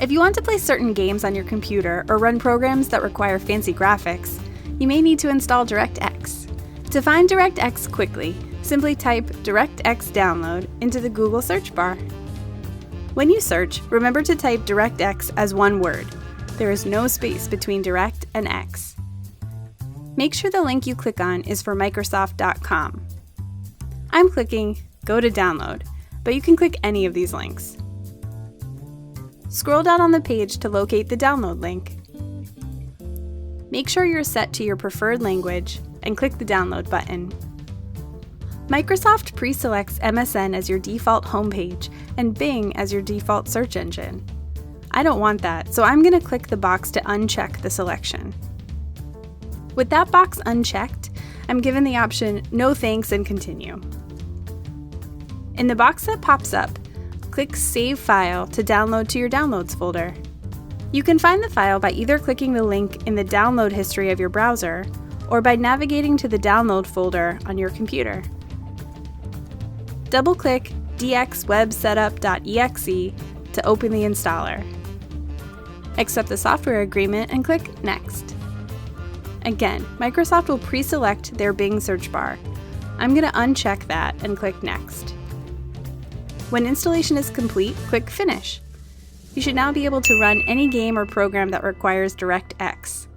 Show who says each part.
Speaker 1: If you want to play certain games on your computer or run programs that require fancy graphics, you may need to install DirectX. To find DirectX quickly, simply type DirectX download into the Google search bar. When you search, remember to type DirectX as one word. There is no space between Direct and X. Make sure the link you click on is for Microsoft.com. I'm clicking Go to Download, but you can click any of these links. Scroll down on the page to locate the download link. Make sure you're set to your preferred language and click the download button. Microsoft pre-selects MSN as your default homepage and Bing as your default search engine. I don't want that, so I'm going to click the box to uncheck the selection. With that box unchecked, I'm given the option No Thanks and Continue. In the box that pops up, click Save File to download to your Downloads folder. You can find the file by either clicking the link in the download history of your browser or by navigating to the download folder on your computer. Double-click dxwebsetup.exe to open the installer. Accept the software agreement and click Next. Again, Microsoft will pre-select their Bing search bar. I'm going to uncheck that and click Next. When installation is complete, click Finish. You should now be able to run any game or program that requires DirectX.